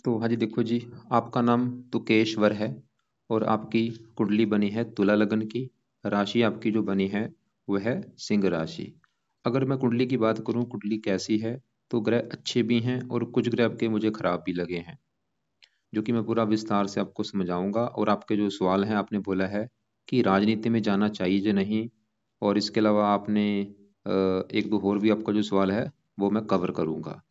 तो हाँ जी, देखो जी, आपका नाम तुकेश्वर है और आपकी कुंडली बनी है तुला लगन की। राशि आपकी जो बनी है वह है सिंह राशि। अगर मैं कुंडली की बात करूं, कुंडली कैसी है, तो ग्रह अच्छे भी हैं और कुछ ग्रह आपके मुझे खराब भी लगे हैं, जो कि मैं पूरा विस्तार से आपको समझाऊंगा। और आपके जो सवाल हैं, आपने बोला है कि राजनीति में जाना चाहिए या नहीं, और इसके अलावा आपने एक दो और भी आपका जो सवाल है वो मैं कवर करूंगा।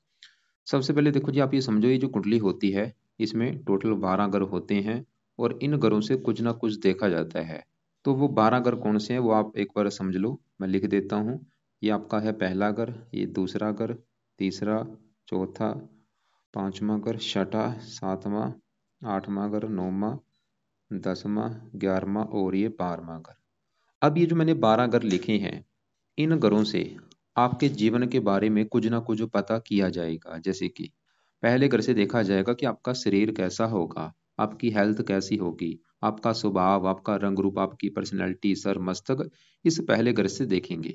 सबसे पहले देखो जी, आप ये समझो, ये जो कुंडली होती है इसमें टोटल 12 ग्रह होते हैं और इन ग्रहों से कुछ ना कुछ देखा जाता है। तो वो 12 ग्रह कौन से हैं वो आप एक बार समझ लो, मैं लिख देता हूँ। ये आपका है पहला ग्रह, ये दूसरा ग्रह, तीसरा, चौथा, पांचवा ग्रह, छठा, सातवां, आठवां ग्रह, नौवां, 10वां, 11वां और ये 12वां ग्रह। अब ये जो मैंने 12 ग्रह लिखे हैं, इन ग्रहों से आपके जीवन के बारे में कुछ ना कुछ पता किया जाएगा। जैसे कि पहले ग्रह से देखा जाएगा कि आपका शरीर कैसा होगा, आपकी हेल्थ कैसी होगी, आपका स्वभाव, आपका रंग रूप, आपकी पर्सनैलिटी, सर मस्तक, इस पहले ग्रह से देखेंगे।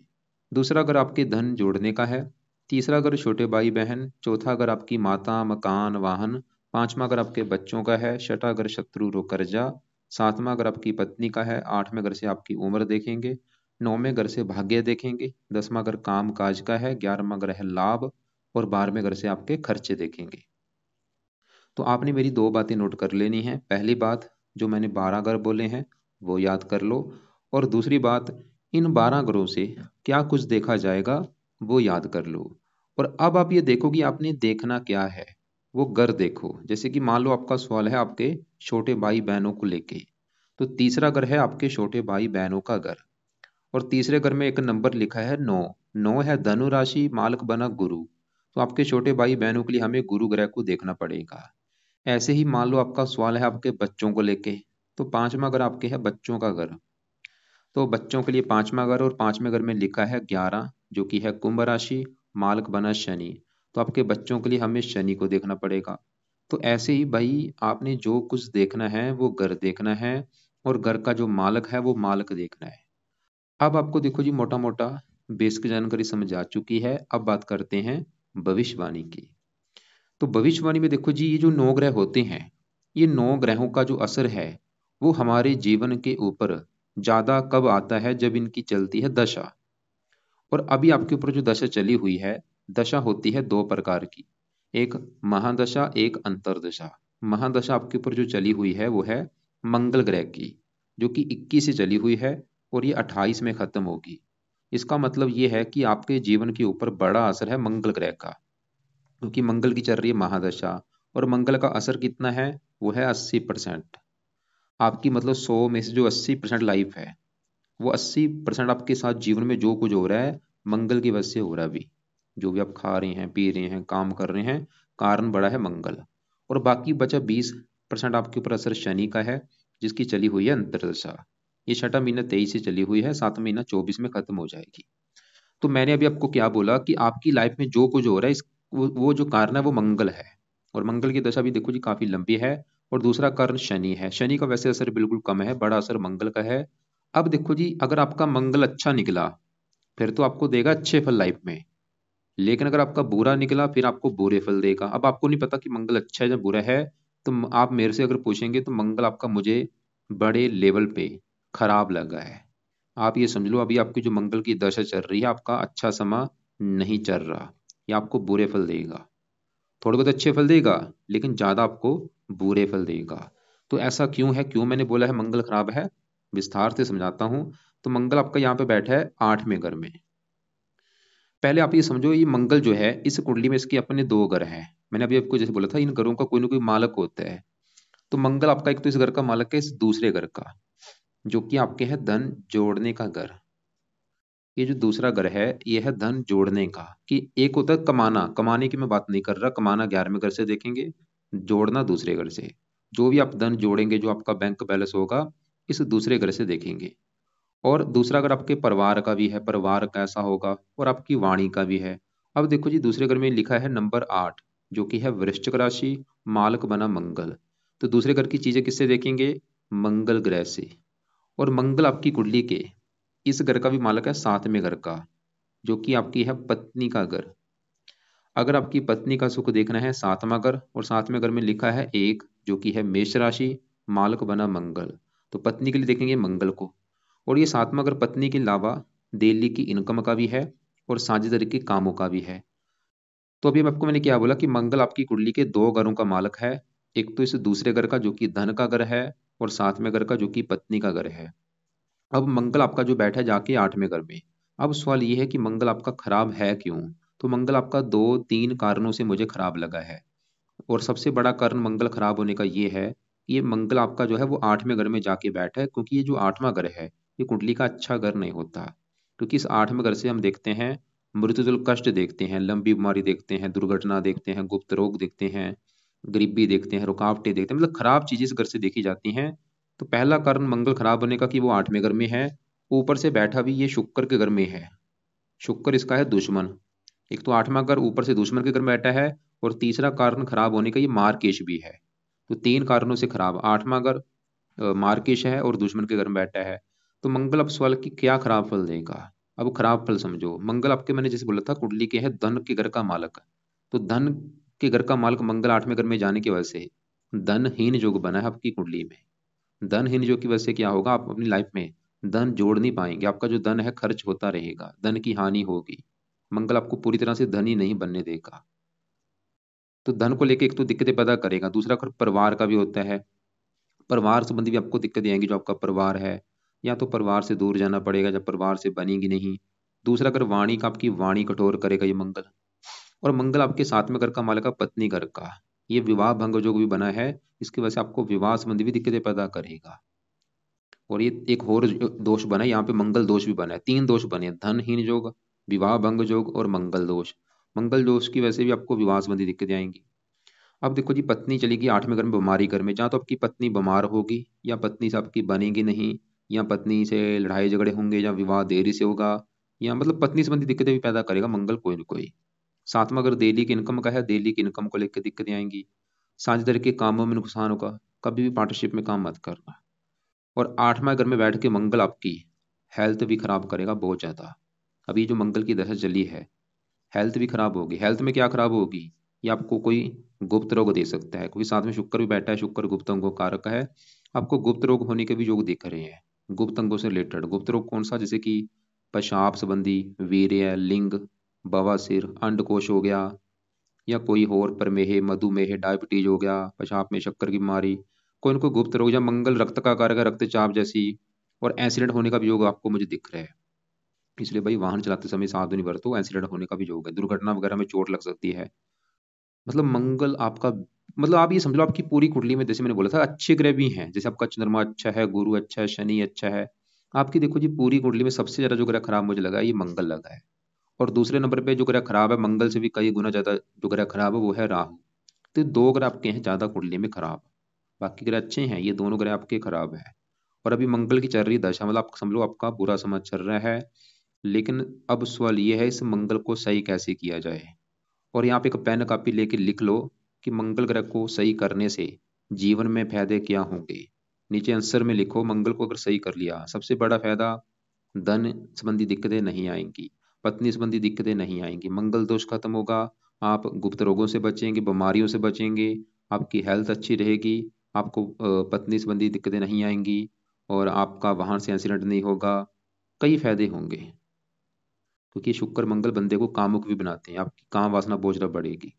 दूसरा ग्रह आपके धन जोड़ने का है। तीसरा ग्रह छोटे भाई बहन। चौथा ग्रह आपकी माता, मकान, वाहन। पांचवा ग्रह आपके बच्चों का है। छठा ग्रह शत्रु रो कर्जा। सातवां ग्रह आपकी पत्नी का है। आठवें ग्रह से आपकी उम्र देखेंगे। नौवें घर से भाग्य देखेंगे। 10वां घर काम काज का है। 11वां घर है लाभ। और 12वें घर से आपके खर्चे देखेंगे। तो आपने मेरी दो बातें नोट कर लेनी है। पहली बात, जो मैंने 12 ग्रह बोले हैं वो याद कर लो। और दूसरी बात, इन 12 ग्रहों से क्या कुछ देखा जाएगा वो याद कर लो। और अब आप ये देखो कि आपने देखना क्या है, वो घर देखो। जैसे कि मान लो आपका सवाल है आपके छोटे भाई बहनों को लेके, तो तीसरा घर है आपके छोटे भाई बहनों का घर। और तीसरे घर में एक नंबर लिखा है 9। 9 है धनु राशि, मालक बना गुरु। तो आपके छोटे भाई बहनों के लिए हमें गुरु ग्रह को देखना पड़ेगा। ऐसे ही मान लो आपका सवाल है आपके बच्चों को लेके, तो पांचवा घर आपके है बच्चों का घर। तो बच्चों के लिए पांचवा घर, और पांचवें घर में लिखा है 11, जो कि है कुंभ राशि, मालक बना शनि। तो आपके बच्चों के लिए हमें शनि को देखना पड़ेगा। तो ऐसे ही भाई, आपने जो कुछ देखना है वो घर देखना है, और घर का जो मालक है वो मालक देखना है। अब आपको देखो जी, मोटा मोटा बेसिक जानकारी समझ आ चुकी है। अब बात करते हैं भविष्यवाणी की। तो भविष्यवाणी में देखो जी, ये जो 9 ग्रह होते हैं, ये 9 ग्रहों का जो असर है वो हमारे जीवन के ऊपर ज्यादा कब आता है, जब इनकी चलती है दशा। और अभी आपके ऊपर जो दशा चली हुई है, दशा होती है दो प्रकार की, एक महादशा, एक अंतरदशा। महादशा आपके ऊपर जो चली हुई है वो है मंगल ग्रह की, जो कि 21 से चली हुई है और ये 28 में खत्म होगी। इसका मतलब ये है कि आपके जीवन के ऊपर बड़ा असर है मंगल ग्रह का, क्योंकि मंगल की चल रही है महादशा। और मंगल का असर कितना है, वो है 80%। आपकी मतलब 100 में से जो 80% लाइफ है, वो 80% आपके साथ जीवन में जो कुछ हो रहा है मंगल की वजह से हो रहा है। अभी जो भी आप खा रहे हैं, पी रहे हैं, काम कर रहे हैं, कारण बड़ा है मंगल। और बाकी बचा 20% आपके ऊपर असर शनि का है, जिसकी चली हुई है अंतरदशा। ये छठा महीना 23 से चली हुई है, सातवां महीना 24 में खत्म हो जाएगी। तो मैंने अभी आपको क्या बोला कि आपकी लाइफ में जो कुछ हो रहा है, वो जो कारण है वो मंगल है। और मंगल की दशा भी देखो जी काफी लंबी है। और दूसरा कारण शनि है। शनि का वैसे असर बिल्कुल कम है, बड़ा असर मंगल का है। अब देखो जी, अगर आपका मंगल अच्छा निकला फिर तो आपको देगा अच्छे फल लाइफ में। लेकिन अगर आपका बुरा निकला फिर आपको बुरे फल देगा। अब आपको नहीं पता कि मंगल अच्छा है या बुरा है, तो आप मेरे से अगर पूछेंगे तो मंगल आपका मुझे बड़े लेवल पे खराब लगा है। आप ये समझ लो, अभी आपकी जो मंगल की दशा चल रही है, आपका अच्छा समय नहीं चल रहा, ये आपको बुरे फल देगा। थोड़े बहुत अच्छे फल देगा, लेकिन ज्यादा आपको बुरे फल देगा। तो ऐसा क्यों है, क्यों मैंने बोला है मंगल खराब है, विस्तार से समझाता हूं। तो मंगल आपका यहाँ पे बैठा है 8वें घर में। पहले आप ये समझो, ये मंगल जो है इस कुंडली में इसके अपने दो ग्रह हैं। मैंने अभी आपको जैसे बोला था, इन ग्रहों का कोई ना कोई मालक होता है। तो मंगल आपका एक तो इस घर का मालक है, इस दूसरे घर का, जो कि आपके है धन जोड़ने का घर। ये जो दूसरा घर है ये है धन जोड़ने का। कि एक होता है कमाना, कमाने की मैं बात नहीं कर रहा, कमाना 11वें घर से देखेंगे, जोड़ना दूसरे घर से। जो भी आप धन जोड़ेंगे, जो आपका बैंक बैलेंस होगा, इस दूसरे घर से देखेंगे। और दूसरा अगर आपके परिवार का भी है, परिवार कैसा होगा, और आपकी वाणी का भी है। अब देखो जी, दूसरे घर में लिखा है नंबर 8, जो कि है वृश्चिक राशि, मालक बना मंगल। तो दूसरे घर की चीजें किससे देखेंगे, मंगल ग्रह से। और मंगल आपकी कुंडली के इस घर का भी मालक है 7वें घर का, जो कि आपकी है पत्नी का घर। अगर आपकी पत्नी का सुख देखना है, सातवां घर, और सातवें घर में लिखा है एक, जो कि है मेष राशि, मालक बना मंगल, तो पत्नी के लिए देखेंगे मंगल को। और ये सातवां घर पत्नी के अलावा डेली की इनकम का भी है और साझेदारी के कामों का भी है। तो अभी आपको मैंने क्या बोला कि मंगल आपकी कुंडली के दो घरों का मालक है। एक तो इस दूसरे घर का जो कि धन का घर है, और सातवें घर का जो कि पत्नी का घर है। अब मंगल आपका जो बैठा है जाके आठवें घर में। अब सवाल ये है कि मंगल आपका खराब है क्यों? तो मंगल आपका दो तीन कारणों से मुझे खराब लगा है। और सबसे बड़ा कारण मंगल खराब होने का ये है, ये मंगल आपका जो है वो आठवें घर में जाके बैठा है, क्योंकि ये जो आठवां घर है ये कुंडली का अच्छा घर नहीं होता। क्योंकि इस आठवें घर से हम देखते हैं मृत्युतुल कष्ट देखते हैं, लंबी बीमारी देखते हैं, दुर्घटना देखते हैं, गुप्त रोग देखते हैं, गरीबी देखते हैं, रुकावटें देखते हैं, मतलब खराब चीजें इस घर से देखी जाती हैं। तो पहला कारण मंगल खराब होने का कि वो आठवें घर में है, ऊपर से बैठा भी ये शुक्र के घर में है। शुक्र इसका है दुश्मन। एक तो आठवां घर ऊपर से दुश्मन के घर में बैठा है, और तीसरा कारण खराब होने का ये मार्केश भी है। तो तीन कारणों से खराब, आठवां घर, मार्केश है और दुश्मन के घर में बैठा है। तो मंगल अब सवाल की क्या खराब फल देगा? अब खराब फल समझो, मंगल आपके, मैंने जैसे बोला था कुंडली के है धन के घर का मालक। तो धन के घर का मालक मंगल आठवें घर में जाने की वजह से धनहीन योग बना है आपकी कुंडली में। धनहीन योग की वजह से क्या होगा, आप अपनी लाइफ में धन जोड़ नहीं पाएंगे, आपका जो धन है खर्च होता रहेगा, धन की हानि होगी। मंगल आपको पूरी तरह से धनी नहीं बनने देगा। तो धन को लेके एक तो दिक्कतें पैदा करेगा, दूसरा परिवार का भी होता है, परिवार संबंधी भी आपको दिक्कतें आएंगी। जो आपका परिवार है, या तो परिवार से दूर जाना पड़ेगा जब परिवार से बनेगी नहीं। दूसरा, अगर वाणी का, आपकी वाणी कठोर करेगा ये मंगल। और मंगल आपके साथ में घर का मालिक है पत्नी घर का, ये विवाह भंग जो भी बना है, इसकी वजह से आपको विवाह संबंधी भी दिक्कतें पैदा करेगा। और ये एक और दोष बना है यहाँ पे, मंगल दोष भी बना है, तीन दोष बने हैं, धनहीन योग, विवाह भंग योग और मंगल दोष। मंगल दोष की वजह से भी आपको विवाह संबंधी दिक्कतें आएंगी। अब देखो जी, पत्नी चलेगी आठवें घर में बीमारी घर में, जहाँ तो आपकी पत्नी बीमार होगी, या पत्नी से आपकी बनेगी नहीं, या पत्नी से लड़ाई झगड़े होंगे, या विवाह देरी से होगा, या मतलब पत्नी संबंधी दिक्कतें भी पैदा करेगा मंगल कोई ना कोई। सातवां अगर दिल्ली की इनकम का है, दिल्ली की इनकम को लेकर दिक्कतें आएंगी। साझेदारी के कामों में नुकसान होगा, कभी भी पार्टनरशिप में काम मत करना। और आठवां घर में बैठ के मंगल आपकी हेल्थ भी खराब करेगा बहुत ज्यादा। अभी जो मंगल की दशा चली है, हेल्थ भी खराब होगी। हेल्थ में क्या खराब होगी, ये आपको कोई गुप्त रोग दे सकता है, क्योंकि साथ में शुक्र भी बैठा है, शुक्र गुप्त अंगों का कारक है। आपको गुप्त रोग होने के भी योग दिख रहे हैं, गुप्त अंगों से रिलेटेड। गुप्त रोग कौन सा, जैसे कि पेशाब संबंधी, वीर्य, लिंग, बवासीर, अंडकोश हो गया, या कोई और प्रमेह, मधुमेह, डायबिटीज हो गया, पेशाब में शक्कर की बीमारी, कोई ना कोई गुप्त रोग। या मंगल रक्त का कारक है, रक्तचाप जैसी, और एक्सीडेंट होने का भी योग आपको मुझे दिख रहा है। इसलिए भाई वाहन चलाते समय सावधानी बरतो, एक्सीडेंट होने का भी योग है, दुर्घटना वगैरह में चोट लग सकती है। मतलब मंगल आपका, मतलब आप ये समझ लो आपकी पूरी कुंडली में, जैसे मैंने बोला था अच्छे ग्रह भी हैं, जैसे आपका चंद्रमा अच्छा है, गुरु अच्छा है, शनि अच्छा है। आपकी देखो जी पूरी कुंडली में सबसे ज्यादा जो ग्रह खराब मुझे लगा है, ये मंगल लगा है। और दूसरे नंबर पे जो ग्रह खराब है, मंगल से भी कई गुना ज्यादा जो ग्रह खराब है, वो है राहु। तो दो ग्रह आपके हैं ज्यादा कुंडली में खराब, बाकी ग्रह अच्छे हैं, ये दोनों ग्रह आपके खराब है। और अभी मंगल की चल रही दशा, मतलब आप समझ लो आपका बुरा समय चल रहा है। लेकिन अब सवाल ये है, इस मंगल को सही कैसे किया जाए? और यहाँ पे एक पेन कॉपी लेके लिख लो कि मंगल ग्रह को सही करने से जीवन में फायदे क्या होंगे। नीचे आंसर में लिखो, मंगल को अगर सही कर लिया, सबसे बड़ा फायदा, धन संबंधी दिक्कतें नहीं आएंगी, पत्नी संबंधी दिक्कतें नहीं आएंगी, मंगल दोष खत्म होगा, आप गुप्त रोगों से बचेंगे, बीमारियों से बचेंगे, आपकी हेल्थ अच्छी रहेगी, आपको पत्नी संबंधी दिक्कतें नहीं आएंगी, और आपका वाहन से एक्सीडेंट नहीं होगा, कई फायदे होंगे। क्योंकि शुक्र मंगल बंदे को कामुक भी बनाते हैं, आपकी काम वासना बोझ बढ़ेगी।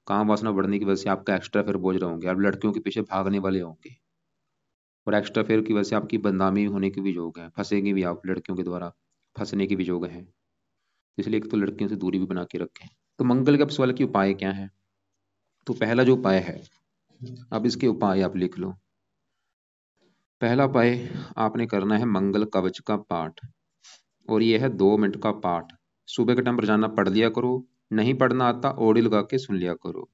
काम वासना बढ़ने की वजह से आपका एक्स्ट्रा फेयर बोझ रहे होंगे, आप लड़कियों के पीछे भागने वाले होंगे। और एक्स्ट्रा फेयर की वजह से आपकी बदनामी होने के भी योग है, फंसेंगे भी आप, लड़कियों के द्वारा फंसने के भी योग हैं। इसलिए एक तो लड़कियों से दूरी भी बना के रखें। तो मंगल के सवाल के उपाय क्या है? तो पहला जो उपाय है, अब इसके उपाय आप लिख लो। पहला उपाय आपने करना है मंगल कवच का पाठ, और ये है 2 मिनट का पाठ। सुबह के टाइम रोजाना पढ़ लिया करो, नहीं पढ़ना आता ऑडियो लगा के सुन लिया करो।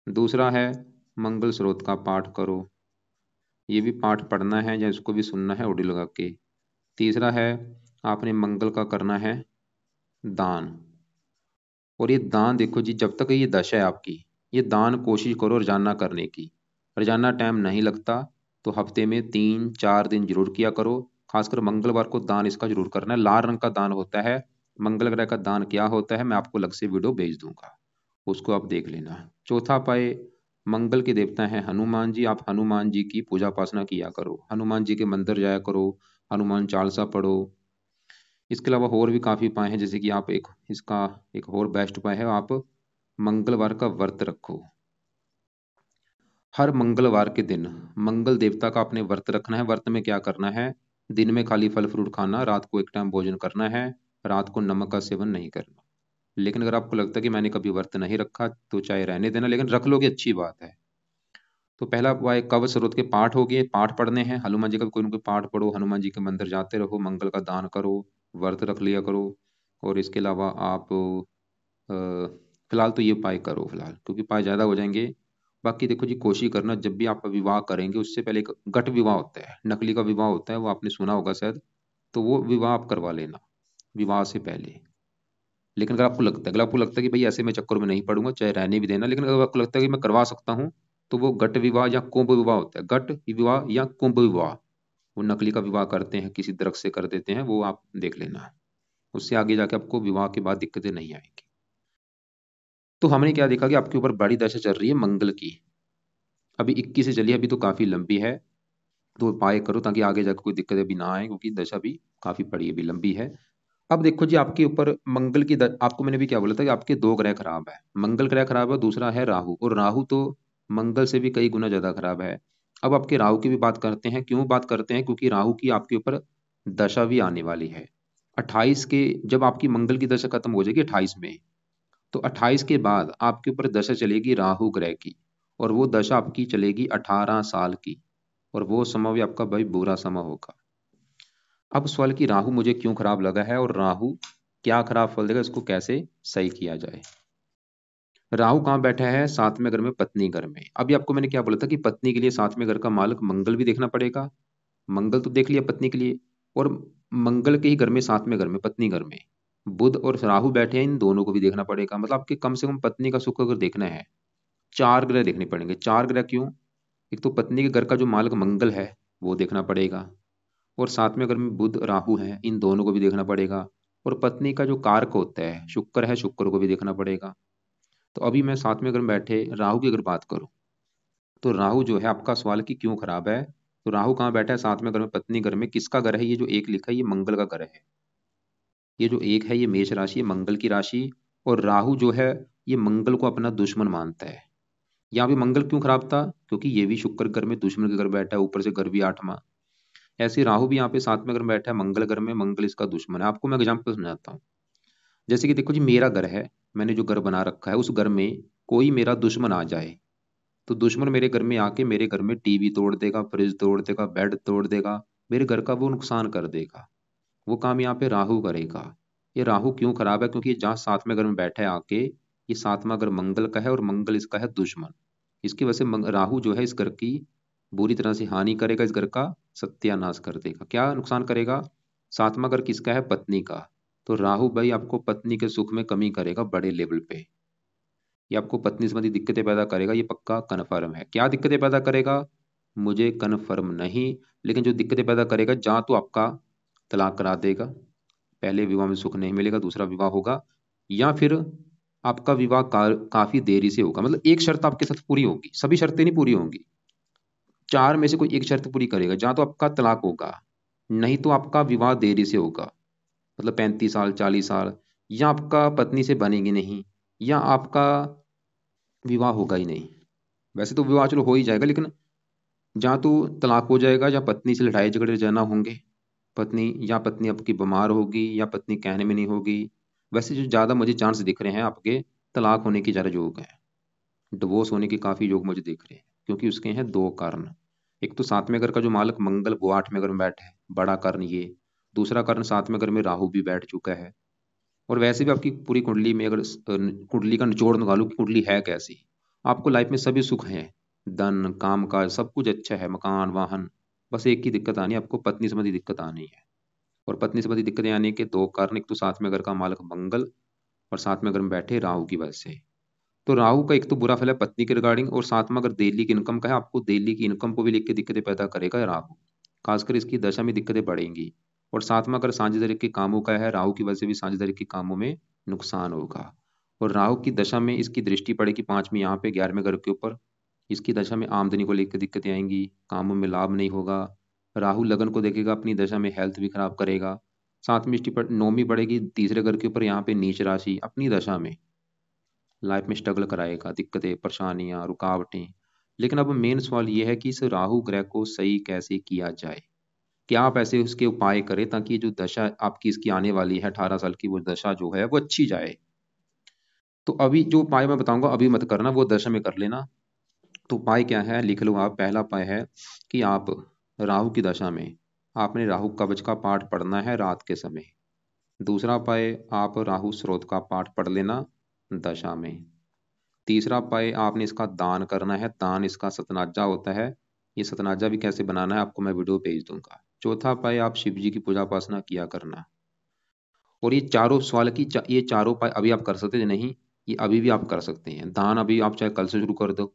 दूसरा है मंगल स्रोत का पाठ करो, ये भी पाठ पढ़ना है या इसको भी सुनना है ऑडियो लगा के। तीसरा है आपने मंगल का करना है दान। और ये दान देखो जी, जब तक ये दशा है आपकी, ये दान कोशिश करो रोजाना करने की। रोजाना टाइम नहीं लगता, तो हफ्ते में 3-4 दिन जरूर किया करो। खासकर मंगलवार को दान इसका जरूर करना है, लाल रंग का दान होता है। मंगल ग्रह का दान क्या होता है, मैं आपको अलग से वीडियो भेज दूंगा। उसको आप देख लेना। चौथा पाए मंगल के देवता हैं हनुमान जी, आप हनुमान जी की पूजा उपासना किया करो, हनुमान जी के मंदिर जाया करो, हनुमान चालीसा पढ़ो। इसके अलावा और भी काफ़ी उपाय हैं, जैसे कि आप एक इसका एक और बेस्ट उपाय है, आप मंगलवार का व्रत रखो। हर मंगलवार के दिन मंगल देवता का आपने व्रत रखना है। व्रत में क्या करना है, दिन में खाली फल फ्रूट खाना, रात को एक टाइम भोजन करना है, रात को नमक का सेवन नहीं करना। लेकिन अगर आपको लगता है कि मैंने कभी व्रत नहीं रखा तो चाहे रहने देना, लेकिन रख लोगे अच्छी बात है। तो पहला उपाय कवच स्रोत के पाठ हो गए, पाठ पढ़ने हैं, हनुमान जी का कोई ना कोई पाठ पढ़ो, हनुमान जी के मंदिर जाते रहो, मंगल का दान करो, व्रत रख लिया करो। और इसके अलावा आप फिलहाल तो ये उपाय करो फिलहाल, क्योंकि उपाय ज़्यादा हो जाएंगे। बाकी देखो जी, कोशिश करना जब भी आप विवाह करेंगे उससे पहले एक गट विवाह होता है, नकली का विवाह होता है, वो आपने सुना होगा शायद, तो वो विवाह आप करवा लेना विवाह से पहले। लेकिन अगर आपको लगता है कि भाई ऐसे मैं चक्कर में नहीं पड़ूंगा, चाहे रहने भी देना, लेकिन अगर आपको लगता है कि मैं करवा सकता हूँ, तो वो गट विवाह या कुंभ विवाह होता है, गट विवाह या कुंभ विवाह। वो नकली का विवाह करते हैं, किसी दरख्त से कर देते हैं, वो आप देख लेना। उससे आगे जाके आपको विवाह के बाद दिक्कतें नहीं आएंगी। तो हमने क्या देखा कि आपके ऊपर बड़ी दशा चल रही है मंगल की, अभी 21 से चली है, अभी तो काफी लंबी है। तो उपाय करो ताकि आगे जाकर कोई दिक्कतें भी ना आए, क्योंकि दशा भी काफी बड़ी है, भी लंबी है। अब देखो जी, आपके ऊपर मंगल की आपको मैंने भी क्या बोला था कि आपके दो ग्रह खराब है, मंगल ग्रह खराब है, दूसरा है राहु, और राहु तो मंगल से भी कई गुना ज्यादा खराब है। अब आपके राहु की भी बात करते हैं, क्यों बात करते हैं, क्योंकि राहु की आपके ऊपर दशा भी आने वाली है 28 के, जब आपकी मंगल की दशा खत्म हो जाएगी 28 में, तो 28 के बाद आपके ऊपर दशा चलेगी राहु ग्रह की, और वो दशा आपकी चलेगी 18 साल की, और वो समय भी आपका भाई बुरा समय होगा। अब सवाल कि राहु मुझे क्यों खराब लगा है, और राहु क्या खराब फल देगा, इसको कैसे सही किया जाए। राहु कहाँ बैठा है, सातवें घर में, पत्नी घर में। अभी आपको मैंने क्या बोला था कि पत्नी के लिए सातवें घर का मालक मंगल भी देखना पड़ेगा, मंगल तो देख लिया पत्नी के लिए, और मंगल के ही घर में, सातवें घर में, पत्नी घर में बुध और राहु बैठे हैं, इन दोनों को भी देखना पड़ेगा। मतलब आपके कम से कम पत्नी का सुख अगर देखना है, चार ग्रह देखने पड़ेंगे। चार ग्रह क्यों, एक तो पत्नी के घर का जो मालक मंगल है वो देखना पड़ेगा, और साथ में अगर में बुध राहु हैं, इन दोनों को भी देखना पड़ेगा, और पत्नी का जो कारक होता है शुक्र है, शुक्र को भी देखना पड़ेगा। तो अभी मैं साथ में अगर बैठे राहु की अगर बात करूं, तो राहु जो है, आपका सवाल कि क्यों खराब है, तो राहु कहाँ बैठा है, साथ में घर में, पत्नी घर में। किसका घर है, ये जो एक लिखा है ये मंगल का घर है, ये जो एक है ये मेष राशि है, मंगल की राशि। और राहु जो है ये मंगल को अपना दुश्मन मानता है। यहाँ पे मंगल क्यों खराब था, क्योंकि ये भी शुक्र घर में दुश्मन के घर बैठा है, ऊपर से घर भी आठवां। ऐसे राहु भी यहाँ पे साथ में अगर बैठा है मंगल घर में, मंगल इसका दुश्मन है। आपको मैं एग्जांपल समझाता हूँ। जैसे कि देखो जी, मेरा घर है, मैंने जो घर बना रखा है, उस घर में कोई मेरा दुश्मन आ जाए, तो दुश्मन मेरे घर में आके मेरे घर में टीवी तोड़ देगा, फ्रिज तोड़ देगा, बेड तोड़ देगा, मेरे घर का वो नुकसान कर देगा। वो काम यहाँ पे राहु करेगा। ये राहु क्यों खराब है, क्योंकि जहाँ सातवें घर में बैठा है आके, ये सातवां घर मंगल का है, और मंगल इसका है दुश्मन। इसकी वजह से राहु जो है इस घर की बुरी तरह से हानि करेगा, इस घर का सत्यानाश कर देगा। क्या नुकसान करेगा, सातवां घर किसका है, पत्नी का। तो राहु भाई आपको पत्नी के सुख में कमी करेगा बड़े लेवल पे, ये आपको पत्नी संबंधी दिक्कतें पैदा करेगा, ये पक्का कन्फर्म है। क्या दिक्कतें पैदा करेगा, मुझे कन्फर्म नहीं, लेकिन जो दिक्कतें पैदा करेगा, जहाँ तो आपका तलाक करा देगा, पहले विवाह में सुख नहीं मिलेगा, दूसरा विवाह होगा, या फिर आपका विवाह काफी देरी से होगा। मतलब एक शर्त आपके साथ पूरी होगी, सभी शर्तें नहीं पूरी होंगी, चार में से कोई एक शर्त पूरी करेगा, जहां तो आपका तलाक होगा, नहीं तो आपका विवाह देरी से होगा, मतलब 35 साल, 40 साल, या आपका पत्नी से बनेगी नहीं, या आपका विवाह होगा ही नहीं। वैसे तो विवाह चलो हो ही जाएगा, लेकिन जहाँ तो तलाक हो जाएगा, या पत्नी से लड़ाई झगड़े जाना होंगे, पत्नी आपकी बीमार होगी, या पत्नी कहने में नहीं होगी। वैसे जो ज़्यादा मुझे चांस दिख रहे हैं आपके तलाक होने की ज़्यादा योग है, डिवोर्स होने के काफ़ी योग मुझे दिख रहे हैं, क्योंकि उसके हैं दो कारण। एक तो सातवें घर का जो मालक मंगल वो आठवें घर में बैठा है, बड़ा कारण ये। दूसरा कारण सातवें घर में राहु भी बैठ चुका है। और वैसे भी आपकी पूरी कुंडली में अगर कुंडली का निचोड़ निकालो कि कुंडली है कैसी, आपको लाइफ में सभी सुख हैं, धन काम काज सब कुछ अच्छा है, मकान वाहन। बस एक ही दिक्कत आनी है, आपको पत्नी संबंधी दिक्कत आनी है। और पत्नी संबंधी दिक्कतें आने के दो कारण, एक तो सातवें घर का मालक मंगल, और सातवें घर में बैठे राहु की वजह से। तो राहु का एक तो बुरा फल है पत्नी के रिगार्डिंग, और साथ में अगर डेली की इनकम का है, आपको डेली की इनकम को भी लेकर दिक्कतें पैदा करेगा राहु, खासकर इसकी दशा में दिक्कतें बढ़ेंगी। और साथ में अगर साझेदारी के कामों का है, राहु की वजह से भी साझेदारी के कामों में नुकसान होगा। और राहु की दशा में इसकी दृष्टि पड़ेगी 5वीं यहाँ पे 11वें घर के ऊपर। इसकी दशा में आमदनी को लेकर दिक्कतें आएंगी, कामों में लाभ नहीं होगा। राहु लगन को देखेगा, अपनी दशा में हेल्थ भी खराब करेगा। 9वीं पड़ेगी तीसरे घर के ऊपर, यहाँ पे नीच राशि, अपनी दशा में लाइफ में स्ट्रगल कराएगा, दिक्कतें, परेशानियां, रुकावटें। लेकिन अब मेन सवाल ये है कि इस राहु ग्रह को सही कैसे किया जाए, क्या आप ऐसे उसके उपाय करें ताकि जो दशा आपकी इसकी आने वाली है 18 साल की, वो दशा जो है वो अच्छी जाए। तो अभी जो उपाय मैं बताऊंगा अभी मत करना, वो दशा में कर लेना। तो उपाय क्या है, लिख लो आप। पहला उपाय है कि आप राहु की दशा में आपने राहु कवच का पाठ पढ़ना है रात के समय। दूसरा उपाय, आप राहु स्रोत का पाठ पढ़ लेना दशा में। तीसरा उपाय, आपने इसका दान करना है। दान इसका सतनाजा होता है, ये सतनाजा भी कैसे बनाना है आपको मैं वीडियो भेज दूंगा। चौथा उपाय, आप शिव जी की पूजा उपासना किया करना। और ये चारों सवाल की ये चारों उपाय अभी आप कर सकते हैं नहीं, ये अभी भी आप कर सकते हैं। दान अभी आप चाहे कल से शुरू कर दो,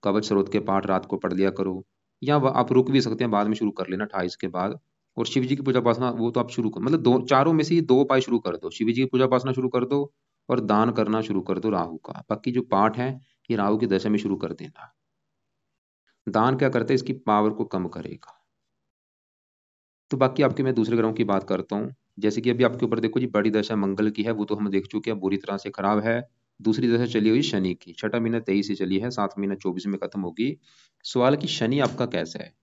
कवच स्रोत के पाठ रात को पढ़ लिया करो, या आप रुक भी सकते हैं, बाद में शुरू कर लेना 28 के बाद। और शिव जी की पूजा उपासना वो तो आप शुरू कर, मतलब दो चारों में से ये दो उपाय शुरू कर दो, शिव जी की पूजा उपासना शुरू कर दो और दान करना शुरू कर दो राहु का। बाकी जो पाठ है ये राहु की दशा में शुरू कर देना। दान क्या करते हैं, इसकी पावर को कम करेगा। तो बाकी आपके मैं दूसरे ग्रहों की बात करता हूँ। जैसे कि अभी आपके ऊपर देखो जी, बड़ी दशा मंगल की है, वो तो हम देख चुके हैं, बुरी तरह से खराब है। दूसरी दशा चली हुई शनि की, छठा महीना 23 से चली है, 7 महीना 24 में खत्म होगी। सवाल कि शनि आपका कैसा है।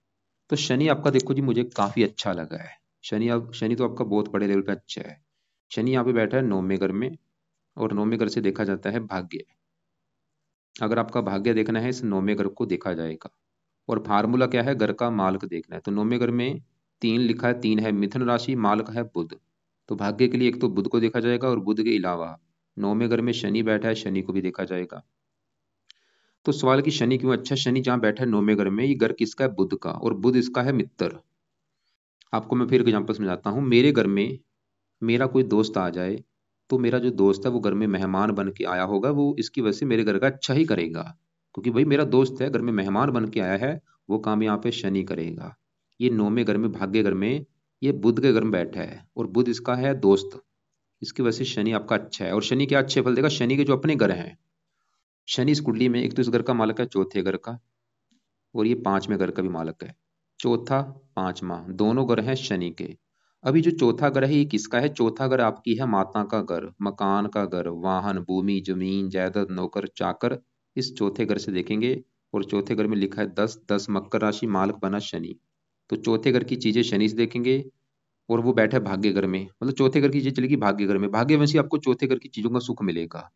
तो शनि आपका देखो जी, मुझे काफी अच्छा लगा है। शनि तो आपका बहुत बड़े लेवल पे अच्छा है। शनि यहाँ पे बैठा है 9वें घर में, और 9वें घर से देखा जाता है भाग्य। अगर आपका भाग्य देखना है, इस 9वें घर को देखा जाएगा। और फार्मूला क्या है, घर का मालक देखना है। तो 9वें घर में 3 लिखा है, 3 है मिथुन राशि, मालक है बुध। तो भाग्य के लिए एक तो बुध को देखा जाएगा, और बुध के अलावा 9वें घर में शनि बैठा है, शनि को भी देखा जाएगा। तो सवाल कि शनि क्यों अच्छा, शनि जहां बैठा है 9वें घर में, ये घर किसका है, बुध का, और बुध इसका है मित्र। आपको मैं फिर एग्जाम्पल समझाता हूँ। मेरे घर में मेरा कोई दोस्त आ जाए, तो मेरा जो दोस्त है वो घर में मेहमान बन के आया होगा, वो इसकी वजह से मेरे घर का अच्छा ही करेगा, क्योंकि भाई मेरा दोस्त है, घर में मेहमान बन के आया है। वो काम यहाँ पे शनि करेगा। ये 9वें घर में, भाग्य घर में, ये बुध के घर में बैठा है, और बुध इसका है दोस्त। इसकी वजह से शनि आपका अच्छा है। और शनि क्या अच्छे फल देगा, शनि के जो अपने घर हैं, शनि इस कुंडली में एक तो इस घर का मालक है चौथे घर का, और ये 5वें घर का भी मालक है। चौथा, पांचवा, दोनों घर हैं शनि के। अभी जो चौथा घर है ये किसका है, चौथा घर आपकी है माता का घर, मकान का घर, वाहन, भूमि, जमीन, जायदाद, नौकर चाकर, इस चौथे घर से देखेंगे। और चौथे घर में लिखा है 10, 10 मकर राशि, मालक बना शनि। तो चौथे घर की चीजें शनि से देखेंगे, और वो बैठा है भाग्य घर में, मतलब चौथे घर की चीजें चलेगी भाग्य घर में। भाग्यवंशी आपको चौथे घर की चीजों का सुख मिलेगा,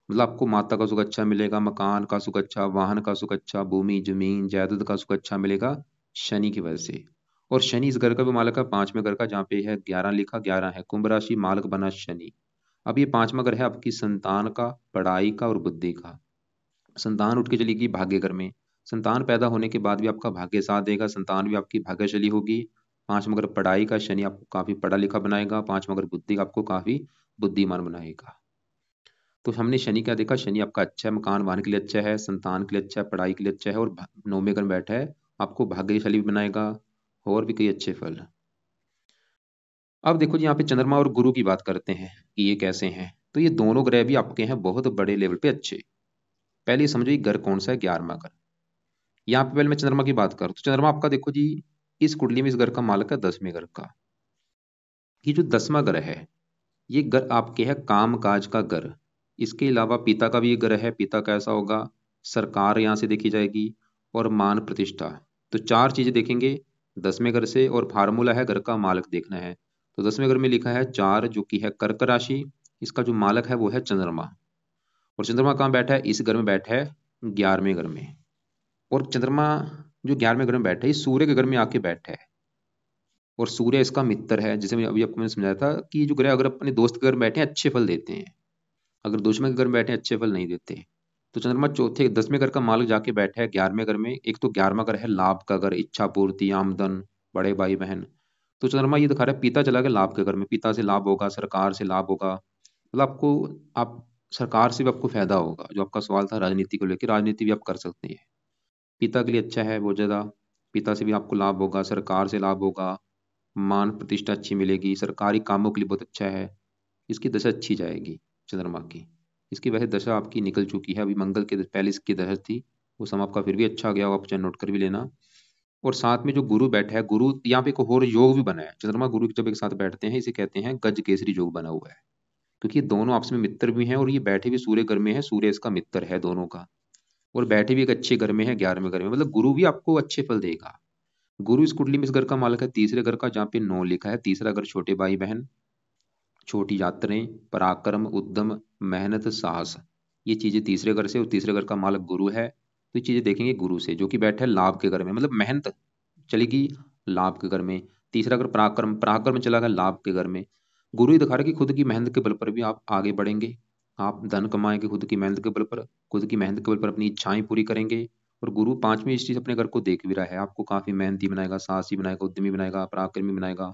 मतलब आपको माता का सुख अच्छा मिलेगा, मकान का सुख अच्छा, वाहन का सुख अच्छा, भूमि, जमीन, जायदाद का सुख अच्छा मिलेगा, शनि की वजह से। और शनि इस घर का भी मालक है, 5वें घर का, जहाँ पे है 11 लिखा, 11 है कुंभ राशि, मालक बना शनि। अब ये 5वां घर है आपकी संतान का, पढ़ाई का और बुद्धि का। संतान उठ के चलेगी भाग्य घर में। संतान पैदा होने के बाद भी आपका भाग्य साथ देगा, संतान भी आपकी भाग्यशाली होगी। 5वां घर पढ़ाई का, शनि आपको काफी पढ़ा लिखा बनाएगा। 5वां घर बुद्धि का, आपको काफी बुद्धिमान बनाएगा। तो हमने शनि क्या देखा, शनि आपका अच्छा है, मकान वाहन के लिए अच्छा है, संतान के लिए अच्छा है, पढ़ाई के लिए अच्छा है, और 9वें घर में बैठा है, आपको भाग्यशाली भी बनाएगा, और भी कई अच्छे फल। अब देखो जी, यहाँ पे चंद्रमा और गुरु की बात करते हैं कि ये कैसे हैं। तो ये दोनों ग्रह भी आपके हैं बहुत बड़े लेवल पे अच्छे। पहले ये समझो ये घर कौन सा है, 11वां घर। यहाँ पे पहले मैं चंद्रमा की बात करूँ, तो चंद्रमा आपका देखो जी, इस कुंडली में इस घर का मालक है 10वें घर का। ये जो 10वां घर है, ये घर आपके है काम काज का घर। इसके अलावा पिता का भी एक घर है, पिता कैसा होगा, सरकार यहाँ से देखी जाएगी, और मान प्रतिष्ठा। तो 4 चीजें देखेंगे 10वें घर से, और फार्मूला है घर का मालक देखना है। तो 10वें घर में लिखा है 4, जो कि है कर्क राशि, इसका जो मालक है वो है चंद्रमा। और चंद्रमा कहाँ बैठा है, इस घर में बैठा है 11वें घर में। और चंद्रमा जो 11वें घर में बैठा है, ये सूर्य के घर में आके बैठा है, और सूर्य इसका मित्र है। जैसे मैं अभी आपको मैंने समझाया था कि जो ग्रह अगर अपने दोस्त के घर में बैठे हैं अच्छे फल देते हैं, अगर दुश्मन के घर में बैठे हैं अच्छे फल नहीं देते। तो चंद्रमा चौथे 10वें घर का मालक जाके बैठा है 11वें घर में। एक तो 11वां घर है लाभ का घर, इच्छा पूर्ति, आमदन, बड़े भाई बहन। तो चंद्रमा ये दिखा रहा है पिता चला गया लाभ के घर में, पिता से लाभ होगा, सरकार से लाभ होगा, मतलब आपको, आप सरकार से भी आपको फायदा होगा। जो आपका सवाल था राजनीति को लेकर, राजनीति भी आप कर सकते हैं, पिता के लिए अच्छा है बहुत ज्यादा। पिता से भी आपको लाभ होगा, सरकार से लाभ होगा, मान प्रतिष्ठा अच्छी मिलेगी, सरकारी कामों के लिए बहुत अच्छा है। इसकी दशा अच्छी जाएगी चंद्रमा की। इसकी वैसे दशा आपकी निकल चुकी है, अभी मंगल के पहले इसकी दशा थी, वो समय आपका फिर भी अच्छा गया, आप चाहे नोट कर भी लेना। और साथ में जो गुरु बैठा है, गुरु यहाँ पे एक और योग भी बना है, चंद्रमा गुरु जब एक साथ बैठते हैं इसे कहते हैं गज केसरी योग बना हुआ है, क्योंकि ये दोनों आपस में मित्र भी हैं और ये बैठे भी सूर्य घर में है, सूर्य इसका मित्र है दोनों का, और बैठे भी एक अच्छे घर में है, 11वें घर में, मतलब गुरु भी आपको अच्छे फल देगा। गुरु इस कुंडली में इस घर का मालक है तीसरे घर का, जहाँ पे 9 लिखा है, तीसरा घर छोटे भाई बहन, छोटी यात्राएं, पराक्रम, उद्यम, मेहनत, साहस, ये चीजें तीसरे घर से, और तीसरे घर का मालक गुरु है, तो ये चीजें देखेंगे गुरु से, जो कि बैठा है लाभ के घर में, मतलब मेहनत चलेगी लाभ के घर में। तीसरा घर पराक्रम, पराक्रम चला गया लाभ के घर में। गुरु ही दिखा रहा है कि खुद की मेहनत के बल पर भी आप आगे बढ़ेंगे, आप धन कमाएंगे खुद की मेहनत के बल पर, खुद की मेहनत के बल पर अपनी इच्छाएं पूरी करेंगे। और गुरु पांचवी दृष्टि से अपने घर को देख भी रहा है, आपको काफी मेहनती बनाएगा, साहसी बनाएगा, उद्यमी बनाएगा, पराक्रमी बनाएगा।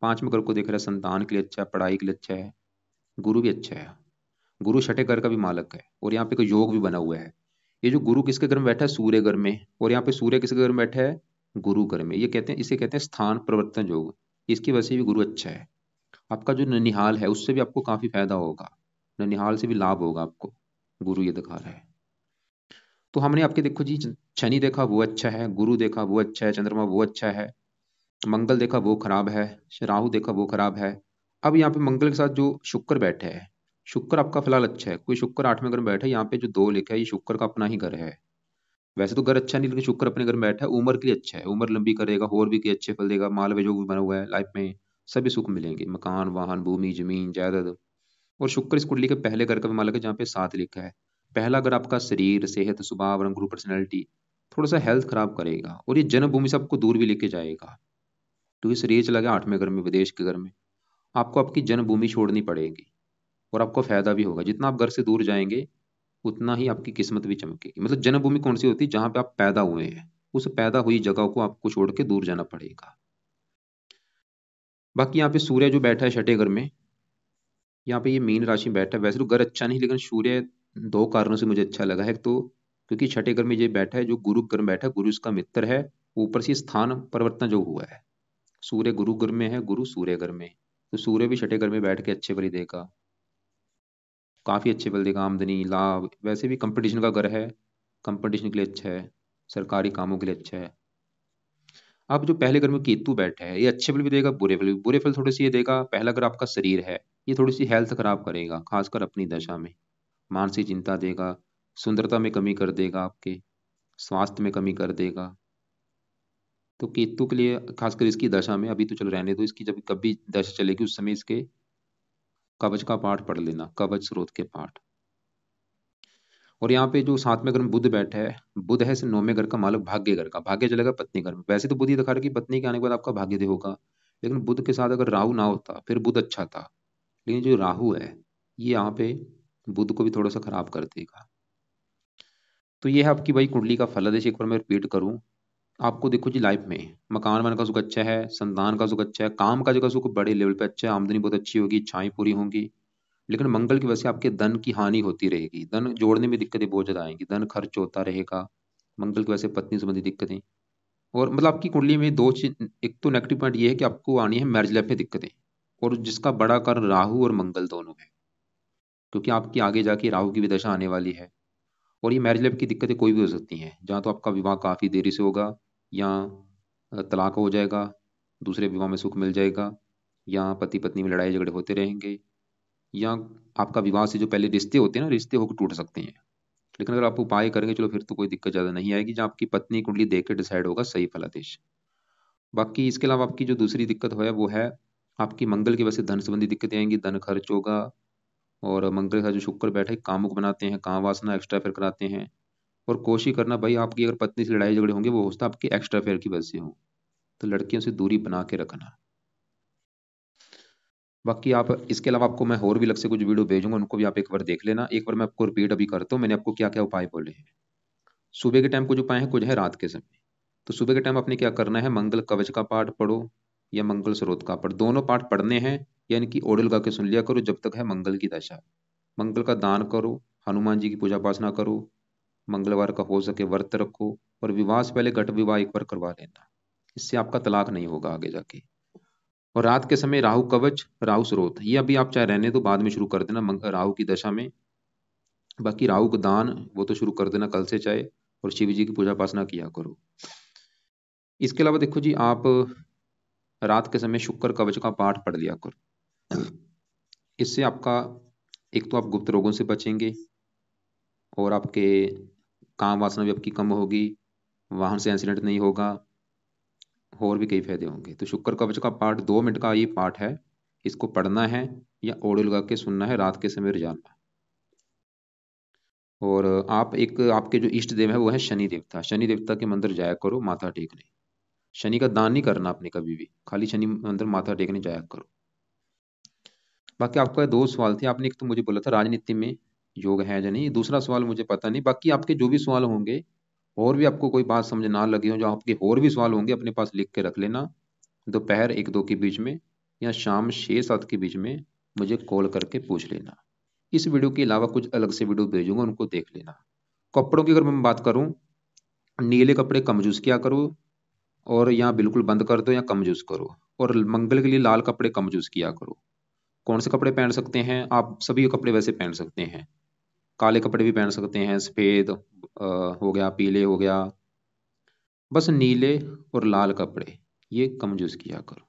पांचवें घर को देख रहा है, संतान के लिए अच्छा है, पढ़ाई के लिए अच्छा है, गुरु भी अच्छा है। गुरु छठे घर का भी मालक है, और यहाँ पे कोई योग भी बना हुआ है। ये जो गुरु किसके घर में बैठा है, सूर्य घर में, और यहाँ पे सूर्य किसके घर में बैठा है, गुरु घर में। ये कहते हैं, इसे कहते हैं स्थान परिवर्तन योग, इसकी वजह से भी गुरु अच्छा है। आपका जो ननिहाल है उससे भी आपको काफी फायदा होगा, ननिहाल से भी लाभ होगा आपको, गुरु ये दिखा रहा है। तो हमने आपके देखो जी, शनि देखा वो अच्छा है, गुरु देखा वो अच्छा है, चंद्रमा वो अच्छा है, मंगल देखा वो खराब है, राहु देखा वो खराब है। अब यहाँ पे मंगल के साथ जो शुक्र बैठे है, शुक्र आपका फिलहाल अच्छा है, कोई शुक्र 8वें घर में बैठा है, यहाँ पे जो 2 लिखा है ये शुक्र का अपना ही घर है। वैसे तो घर अच्छा नहीं, लेकिन शुक्र अपने घर में बैठा है, उम्र के लिए अच्छा है, उम्र लंबी करेगा, और भी के अच्छे फल देगा, माल में जो भी बना हुआ है लाइफ में सभी सुख मिलेंगे, मकान, वाहन, भूमि, जमीन, जायदाद। और शुक्र इस कुंडली के पहले घर का भी मालक है, जहाँ पे 7 लिखा है। पहला घर आपका शरीर, सेहत, स्वभाव, रंग, रूप, पर्सनैलिटी, थोड़ा सा हेल्थ खराब करेगा, और ये जन्मभूमि से आपको दूर भी लेके जाएगा, क्योंकि शरीर चला गया 8वें घर में, विदेश के घर में, आपको आपकी जन्मभूमि छोड़नी पड़ेगी। और आपको फायदा भी होगा, जितना आप घर से दूर जाएंगे उतना ही आपकी किस्मत भी चमकेगी। मतलब जन्मभूमि कौन सी होती है, जहां पे आप पैदा हुए हैं, उस पैदा हुई जगह को आपको छोड़ के दूर जाना पड़ेगा। बाकी यहाँ पे सूर्य जो बैठा है छठे घर में, यहाँ पे ये मीन राशि में बैठा है, वैसे तो घर अच्छा नहीं, लेकिन सूर्य 2 कारणों से मुझे अच्छा लगा है। तो क्योंकि छठे घर में ये बैठा है, जो गुरु घर में बैठा है, गुरु इसका मित्र है, ऊपर से स्थान परिवर्तन जो हुआ है, सूर्य गुरु घर में है, गुरु सूर्य घर में, तो सूर्य भी छठे घर में बैठ के अच्छे फल ही देगा, काफी अच्छे फल देगा, आमदनी, लाभ। वैसे भी कंपटीशन का घर है, कंपटीशन के लिए अच्छा है, सरकारी कामों के लिए अच्छा है। अब जो पहले घर में केतु बैठा है, ये अच्छे फल भी देगा, बुरे फल भी। बुरे फल थोड़े से ये देगा, पहला घर आपका शरीर है, ये थोड़ी सी हेल्थ खराब करेगा, खासकर अपनी दशा में, मानसिक चिंता देगा, सुंदरता में कमी कर देगा, आपके स्वास्थ्य में कमी कर देगा। तो केतु के लिए खासकर इसकी दशा में, अभी तो चलो रहने दो, इसकी जब कभी दशा चलेगी उस समय इसके कवच का पाठ पढ़ लेना, कवच स्रोत के पाठ। और यहाँ पे जो 7वें घर में बुध बैठा है, बुध है से 9वें घर का मालक, भाग्य घर का, भाग्य चलेगा पत्नी घर में। वैसे तो बुध ही दिखा रहा है कि पत्नी के आने के बाद आपका भाग्य दे होगा, लेकिन बुध के साथ अगर राहु ना होता फिर बुध अच्छा था, लेकिन जो राहु है ये यहाँ पे बुध को भी थोड़ा सा खराब कर देगा। तो ये है आपकी भाई कुंडली का फलादेश। एक बार मैं रिपीट करूं, आपको देखो जी, लाइफ में मकान वान का सुख अच्छा है, संतान का सुख अच्छा है, काम का जगह सुख बड़े लेवल पे अच्छा है, आमदनी बहुत अच्छी होगी, इच्छाएं पूरी होंगी। लेकिन मंगल की वजह से आपके धन की हानि होती रहेगी, धन जोड़ने में दिक्कतें बहुत ज्यादा आएंगी, धन खर्च होता रहेगा, मंगल की वजह से पत्नी संबंधी दिक्कतें। और मतलब आपकी कुंडली में 2 चीज, एक तो नेगेटिव पॉइंट ये है कि आपको आनी है मैरिज लाइफ में दिक्कतें, और जिसका बड़ा कारण राहु और मंगल दोनों है, क्योंकि आपकी आगे जाके राहु की भी दशा आने वाली है। और ये मैरिज लाइफ की दिक्कतें कोई भी हो सकती हैं, जहाँ तो आपका विवाह काफी देरी से होगा, या तलाक हो जाएगा, दूसरे विवाह में सुख मिल जाएगा, या पति पत्नी में लड़ाई झगड़े होते रहेंगे, या आपका विवाह से जो पहले रिश्ते होते हैं ना, रिश्ते होकर टूट सकते हैं। लेकिन अगर आप उपाय करेंगे चलो, फिर तो कोई दिक्कत ज्यादा नहीं आएगी, जहाँ आपकी पत्नी कुंडली देख के डिसाइड होगा सही फलादेश। बाकी इसके अलावा आपकी जो दूसरी दिक्कत है वो है, आपकी मंगल की वजह से धन संबंधी दिक्कतें आएंगी, धन खर्च होगा। और मंगल का जो शुक्र बैठे, कामुक बनाते हैं, काम वासना, एक्स्ट्रा फेयर कराते हैं। और कोशिश करना भाई, आपकी अगर पत्नी से लड़ाई झगड़े होंगे वो होता आपकी एक्स्ट्रा फेयर की वजह से हो, तो लड़कियों से दूरी बना के रखना। बाकी आप इसके अलावा, आपको मैं और भी अलग से कुछ वीडियो भेजूंगा, उनको भी आप एक बार देख लेना। एक बार मैं आपको रिपीट अभी करता हूँ, मैंने आपको क्या क्या उपाय बोले हैं। सुबह के टाइम कुछ उपाय हैं, कुछ है रात के समय। तो सुबह के टाइम आपने क्या करना है, मंगल कवच का पाठ पढ़ो, या मंगल स्रोत का पढ़, दोनों पाठ पढ़ने हैं, यानी कि ऑडियो लगा के सुन लिया करो जब तक है मंगल की दशा। मंगल का दान करो, हनुमान जी की पूजा उपासना करो, मंगलवार का हो सके व्रत रखो, और विवाह से पहले घट विवाह एक बार करवा लेना, इससे आपका तलाक नहीं होगा आगे जाके। और रात के समय राहु कवच, राहु स्रोत, ये अभी आप चाहे रहने तो बाद में शुरू कर देना, राहु की दशा में बाकी राहु का दान वो तो शुरू कर देना कल से चाहे, और शिव जी की पूजा उपासना किया करो। इसके अलावा देखो जी, आप रात के समय शुक्र कवच का पाठ पढ़ लिया करो। इससे आपका एक तो आप गुप्त रोगों से बचेंगे, और आपके काम वासना भी आपकी कम होगी, वाहन से एक्सीडेंट नहीं होगा, और भी कई फायदे होंगे। तो शुक्र कवच का पाठ 2 मिनट का ये पाठ है, इसको पढ़ना है या ऑडियो लगा के सुनना है रात के समय रोजाना। और आप एक, आपके जो इष्ट देव है वो है शनि देवता, शनि देवता के मंदिर जाया करो माथा टेकने। शनि का दान नहीं करना आपने कभी भी, खाली शनि मंदिर माथा टेकने जाया करो। बाकी आपका 2 सवाल थे, आपने एक तो मुझे बोला था राजनीति में योग है या नहीं, दूसरा सवाल मुझे पता नहीं। बाकी आपके जो भी सवाल होंगे, और भी आपको कोई बात समझ ना लगी हो, जो आपके और भी सवाल होंगे अपने पास लिख के रख लेना। दोपहर 1-2 के बीच में या शाम 6-7 के बीच में मुझे कॉल करके पूछ लेना। इस वीडियो के अलावा कुछ अलग से वीडियो भेजूंगा, उनको देख लेना। कपड़ों की अगर मैं बात करूं, नीले कपड़े कम यूज किया करो, और या बिल्कुल बंद कर दो या कम यूज करो। और मंगल के लिए लाल कपड़े कम यूज किया करो। कौन से कपड़े पहन सकते हैं आप? सभी कपड़े वैसे पहन सकते हैं, काले कपड़े भी पहन सकते हैं, सफेद हो गया, पीले हो गया, बस नीले और लाल कपड़े ये कम यूज किया करो।